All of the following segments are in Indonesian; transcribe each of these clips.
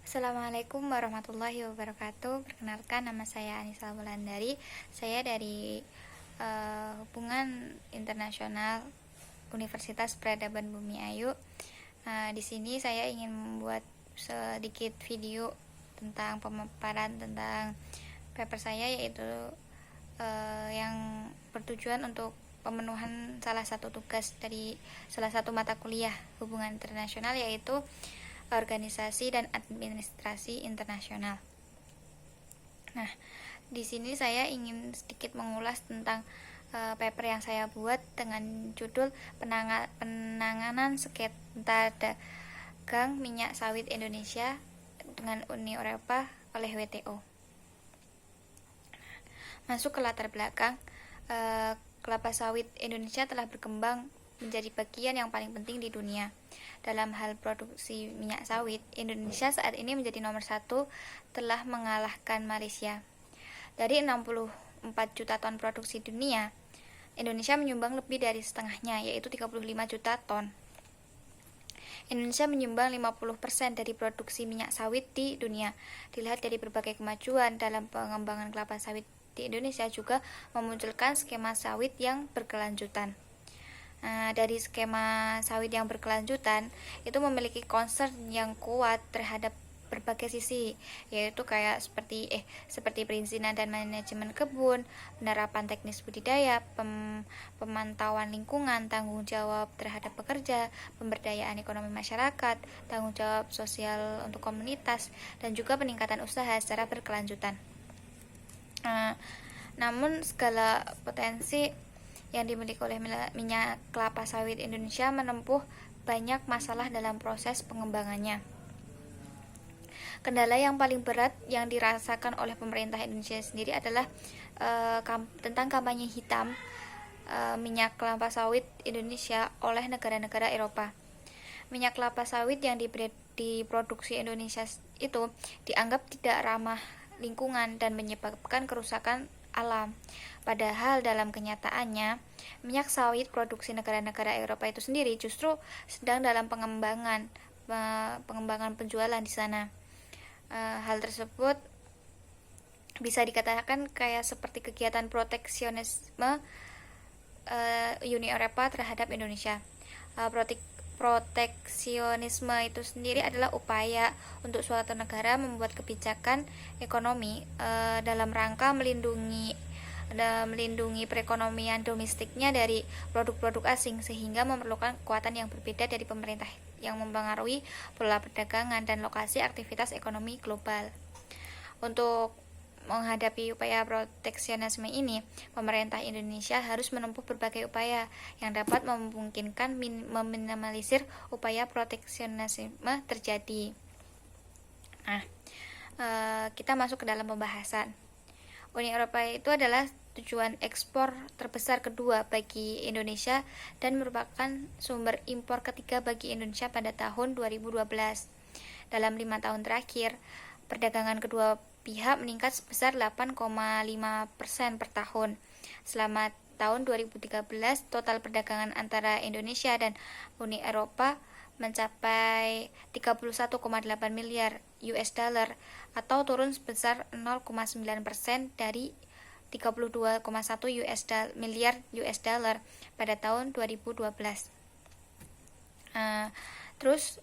Assalamualaikum warahmatullahi wabarakatuh. Perkenalkan, nama saya Anissa Wulandari. Saya dari Hubungan Internasional Universitas Peradaban Bumi Ayu. Di sini saya ingin membuat sedikit video tentang pemaparan tentang paper saya, yaitu yang bertujuan untuk pemenuhan salah satu tugas dari salah satu mata kuliah hubungan internasional, yaitu organisasi dan administrasi internasional. Nah, di sini saya ingin sedikit mengulas tentang paper yang saya buat dengan judul penanganan sengketa dagang minyak sawit Indonesia dengan Uni Eropa oleh WTO. Masuk ke latar belakang, kelapa sawit Indonesia telah berkembang menjadi bagian yang paling penting di dunia. Dalam hal produksi minyak sawit, Indonesia saat ini menjadi nomor 1, telah mengalahkan Malaysia. Dari 64 juta ton produksi dunia, Indonesia menyumbang lebih dari setengahnya, yaitu 35 juta ton. Indonesia menyumbang 50% dari produksi minyak sawit di dunia. Dilihat dari berbagai kemajuan dalam pengembangan kelapa sawit di Indonesia juga memunculkan skema sawit yang berkelanjutan. Dari skema sawit yang berkelanjutan itu memiliki concern yang kuat terhadap berbagai sisi, yaitu kayak seperti perizinan dan manajemen kebun, penerapan teknis budidaya, pemantauan lingkungan, tanggung jawab terhadap pekerja, pemberdayaan ekonomi masyarakat, tanggung jawab sosial untuk komunitas, dan juga peningkatan usaha secara berkelanjutan. Namun segala potensi yang dimiliki oleh minyak kelapa sawit Indonesia menempuh banyak masalah dalam proses pengembangannya. Kendala yang paling berat yang dirasakan oleh pemerintah Indonesia sendiri adalah tentang kampanye hitam minyak kelapa sawit Indonesia oleh negara-negara Eropa. Minyak kelapa sawit yang diproduksi Indonesia itu dianggap tidak ramah lingkungan dan menyebabkan kerusakan alam. Padahal dalam kenyataannya, minyak sawit produksi negara-negara Eropa itu sendiri justru sedang dalam pengembangan penjualan di sana. Hal tersebut bisa dikatakan kayak seperti kegiatan proteksionisme Uni Eropa terhadap Indonesia. Proteksionisme itu sendiri adalah upaya untuk suatu negara membuat kebijakan ekonomi dalam rangka melindungi perekonomian domestiknya dari produk-produk asing, sehingga memerlukan kekuatan yang berbeda dari pemerintah yang mempengaruhi pola perdagangan dan lokasi aktivitas ekonomi global. Untuk menghadapi upaya proteksionisme ini, pemerintah Indonesia harus menempuh berbagai upaya yang dapat memungkinkan meminimalisir upaya proteksionisme terjadi. Kita masuk ke dalam pembahasan. Uni Eropa itu adalah tujuan ekspor terbesar kedua bagi Indonesia dan merupakan sumber impor ketiga bagi Indonesia pada tahun 2012. Dalam 5 tahun terakhir, perdagangan kedua pihak meningkat sebesar 8,5% per tahun. Selama tahun 2013, total perdagangan antara Indonesia dan Uni Eropa mencapai 31,8 miliar US dollar atau turun sebesar 0,9% dari 32,1 miliar US dollar pada tahun 2012. Terus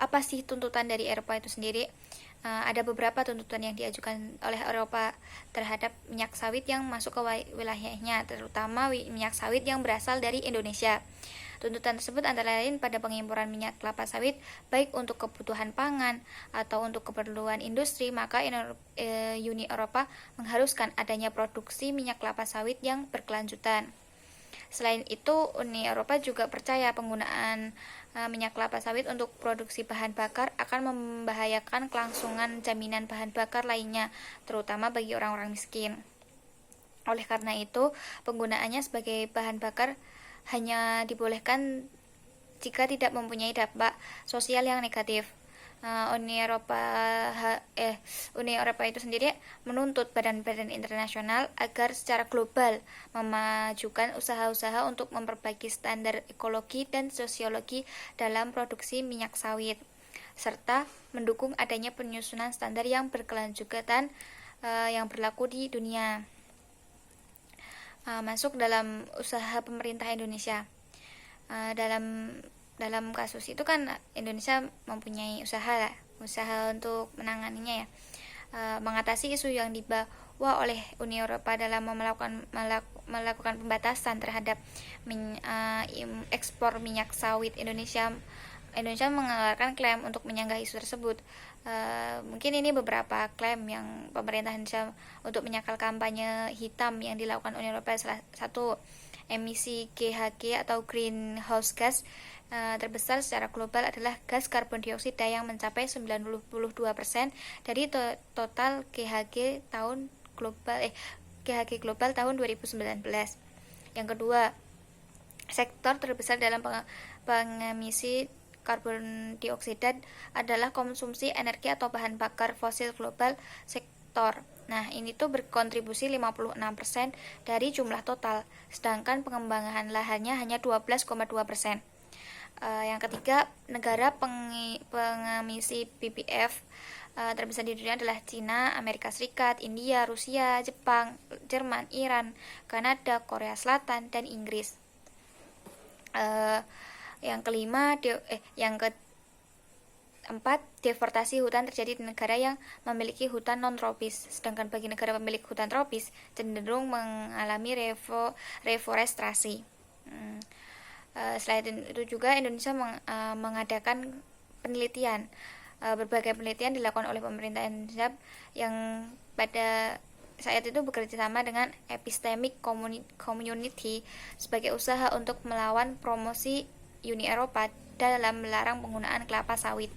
apa sih tuntutan dari Eropa itu sendiri? Ada beberapa tuntutan yang diajukan oleh Eropa terhadap minyak sawit yang masuk ke wilayahnya, terutama minyak sawit yang berasal dari Indonesia. Tuntutan tersebut antara lain pada pengimporan minyak kelapa sawit baik untuk kebutuhan pangan atau untuk keperluan industri, maka Uni Eropa mengharuskan adanya produksi minyak kelapa sawit yang berkelanjutan. Selain itu, Uni Eropa juga percaya penggunaan minyak kelapa sawit untuk produksi bahan bakar akan membahayakan kelangsungan jaminan bahan bakar lainnya, terutama bagi orang-orang miskin. Oleh karena itu, penggunaannya sebagai bahan bakar hanya dibolehkan jika tidak mempunyai dampak sosial yang negatif. Uni Eropa itu sendiri menuntut badan-badan internasional agar secara global memajukan usaha-usaha untuk memperbaiki standar ekologi dan sosiologi dalam produksi minyak sawit. serta mendukung adanya penyusunan standar yang berkelanjutan yang berlaku di dunia. Masuk dalam usaha pemerintah Indonesia. Dalam kasus itu kan Indonesia mempunyai usaha untuk menanganinya ya, mengatasi isu yang dibawa oleh Uni Eropa dalam melakukan pembatasan terhadap ekspor minyak sawit Indonesia mengeluarkan klaim untuk menyanggah isu tersebut. Mungkin ini beberapa klaim yang pemerintah Indonesia untuk menyangkal kampanye hitam yang dilakukan Uni Eropa. Salah satu, emisi GHG atau greenhouse gas terbesar secara global adalah gas karbon dioksida yang mencapai 92% dari total GHG global tahun 2019. Yang kedua, sektor terbesar dalam pengemisi karbon dioksida adalah konsumsi energi atau bahan bakar fosil global sektor. Nah, ini tuh berkontribusi 56% dari jumlah total, sedangkan pengembangan lahannya hanya 12,2%. Yang ketiga, negara pengemisi BBF terbesar di dunia adalah Cina, Amerika Serikat, India, Rusia, Jepang, Jerman, Iran, Kanada, Korea Selatan, dan Inggris. Yang keempat, deforestasi hutan terjadi di negara yang memiliki hutan non-tropis, sedangkan bagi negara pemilik hutan tropis cenderung mengalami reforestasi. Selain itu juga Indonesia mengadakan penelitian. Berbagai penelitian dilakukan oleh pemerintah Indonesia yang pada saat itu bekerja sama dengan Epistemic Community sebagai usaha untuk melawan promosi Uni Eropa dalam melarang penggunaan kelapa sawit.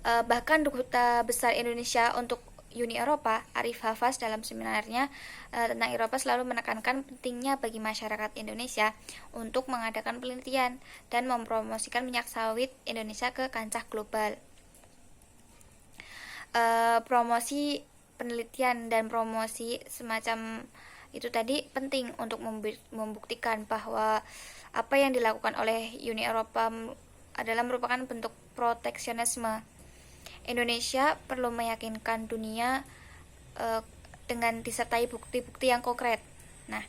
Bahkan Duta Besar Indonesia untuk Uni Eropa, Arif Hafaz, dalam seminarnya tentang Eropa selalu menekankan pentingnya bagi masyarakat Indonesia untuk mengadakan penelitian dan mempromosikan minyak sawit Indonesia ke kancah global. Promosi penelitian dan promosi semacam itu tadi penting untuk membuktikan bahwa apa yang dilakukan oleh Uni Eropa adalah merupakan bentuk proteksionisme. Indonesia perlu meyakinkan dunia dengan disertai bukti-bukti yang konkret. Nah,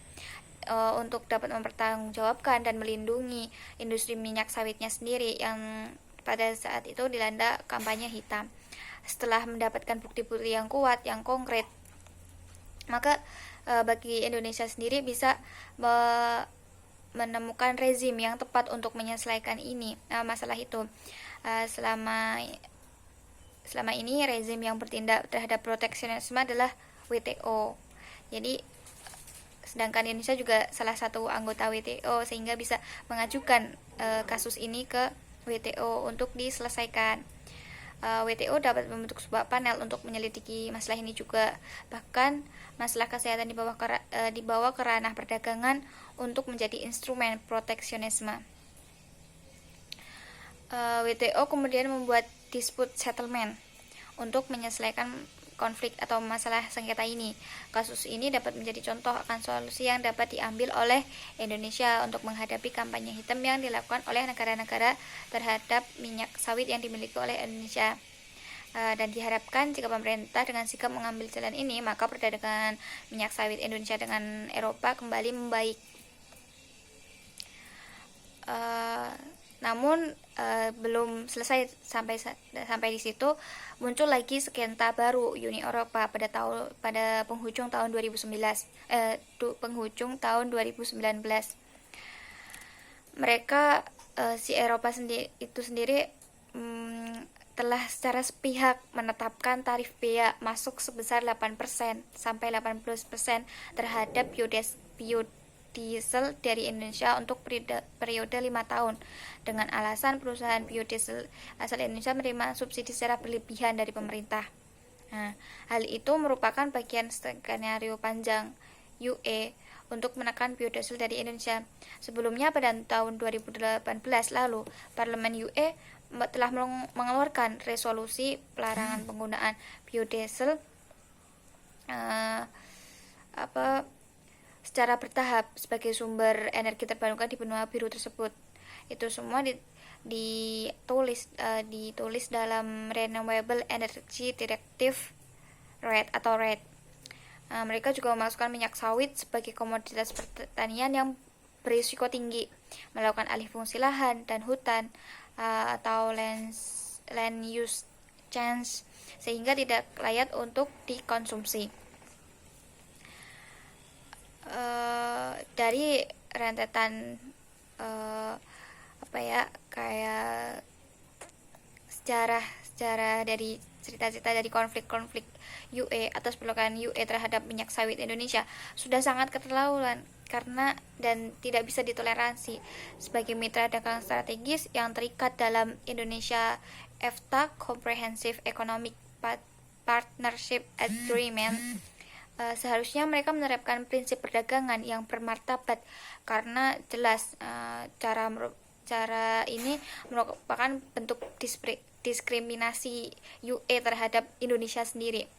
untuk dapat mempertanggungjawabkan dan melindungi industri minyak sawitnya sendiri yang pada saat itu dilanda kampanye hitam. Setelah mendapatkan bukti-bukti yang kuat, yang konkret, maka bagi Indonesia sendiri bisa menemukan rezim yang tepat untuk menyelesaikan masalah itu. Selama ini rezim yang bertindak terhadap proteksionisme adalah WTO. Jadi sedangkan Indonesia juga salah satu anggota WTO sehingga bisa mengajukan kasus ini ke WTO untuk diselesaikan. WTO dapat membentuk sebuah panel untuk menyelidiki masalah ini juga. Bahkan masalah kesehatan dibawa ke ranah perdagangan untuk menjadi instrumen proteksionisme. WTO kemudian membuat dispute settlement untuk menyelesaikan konflik atau masalah sengketa ini. Kasus ini dapat menjadi contoh akan solusi yang dapat diambil oleh Indonesia untuk menghadapi kampanye hitam yang dilakukan oleh negara-negara terhadap minyak sawit yang dimiliki oleh Indonesia. Dan diharapkan jika pemerintah dengan sigap mengambil jalan ini, maka perdagangan minyak sawit Indonesia dengan Eropa kembali membaik. Namun belum selesai sampai di situ, muncul lagi skema baru Uni Eropa pada penghujung tahun 2019. Mereka si Eropa sendiri telah secara sepihak menetapkan tarif bea masuk sebesar 8% sampai 18% terhadap biodiesel dari Indonesia untuk periode 5 tahun dengan alasan perusahaan biodiesel asal Indonesia menerima subsidi secara berlebihan dari pemerintah. Nah, hal itu merupakan bagian skenario panjang UE untuk menekan biodiesel dari Indonesia. Sebelumnya pada tahun 2018 lalu, Parlemen UE telah mengeluarkan resolusi pelarangan penggunaan biodiesel secara bertahap sebagai sumber energi terbarukan di benua biru tersebut. Itu semua ditulis dalam Renewable Energy Directive RED. Mereka juga memasukkan minyak sawit sebagai komoditas pertanian yang berisiko tinggi, melakukan alih fungsi lahan dan hutan atau land use change, sehingga tidak layak untuk dikonsumsi. Dari rentetan kayak sejarah dari cerita-cerita dari konflik UE atas penolakan UE terhadap minyak sawit Indonesia sudah sangat keterlaluan dan tidak bisa ditoleransi sebagai mitra dagang strategis yang terikat dalam Indonesia EFTA Comprehensive Economic Partnership Agreement. Seharusnya mereka menerapkan prinsip perdagangan yang bermartabat, karena jelas cara ini merupakan bentuk diskriminasi UE terhadap Indonesia sendiri.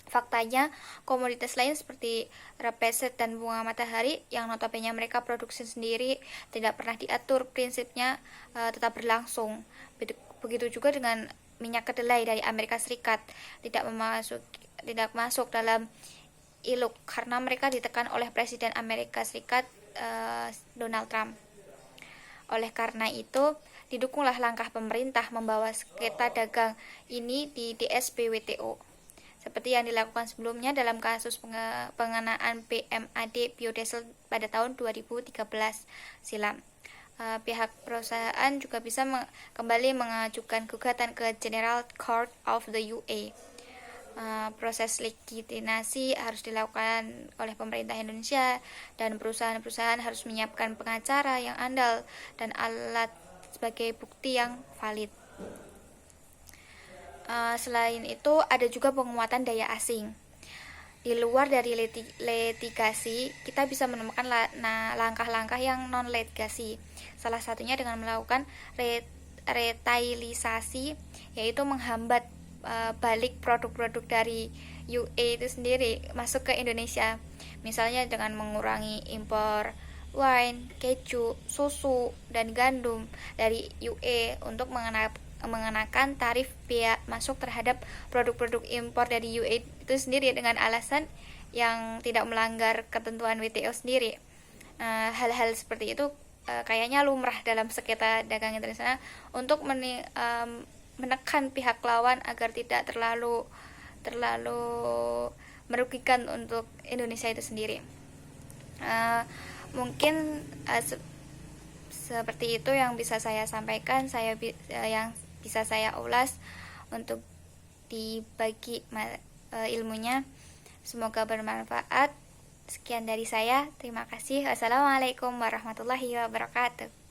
Faktanya, komoditas lain seperti rapeset dan bunga matahari yang notabene mereka produksi sendiri tidak pernah diatur prinsipnya tetap berlangsung. Begitu juga dengan minyak kedelai dari Amerika Serikat tidak masuk dalam ILUC karena mereka ditekan oleh Presiden Amerika Serikat Donald Trump. Oleh karena itu, didukunglah langkah pemerintah membawa sengketa dagang ini di DSP WTO, seperti yang dilakukan sebelumnya dalam kasus pengenaan PMAD biodiesel pada tahun 2013 silam. Pihak perusahaan juga bisa kembali mengajukan gugatan ke General Court of the UE. Proses legitimasi harus dilakukan oleh pemerintah Indonesia, dan perusahaan-perusahaan harus menyiapkan pengacara yang andal dan alat sebagai bukti yang valid. Selain itu, ada juga penguatan daya asing. Di luar dari litigasi, kita bisa menemukan langkah-langkah yang non-litigasi. Salah satunya dengan melakukan retailisasi, yaitu menghambat balik produk-produk dari UE itu sendiri masuk ke Indonesia. Misalnya dengan mengurangi impor wine, keju, susu, dan gandum dari UE untuk mengenakan tarif bea masuk terhadap produk-produk impor dari UE itu sendiri dengan alasan yang tidak melanggar ketentuan WTO sendiri. Hal-hal seperti itu kayaknya lumrah dalam sengketa dagang internasional untuk menekan pihak lawan agar tidak terlalu merugikan untuk Indonesia itu sendiri. Mungkin seperti itu yang bisa saya sampaikan, yang bisa saya ulas untuk dibagi ilmunya. Semoga bermanfaat. Sekian dari saya. Terima kasih. Wassalamualaikum warahmatullahi wabarakatuh.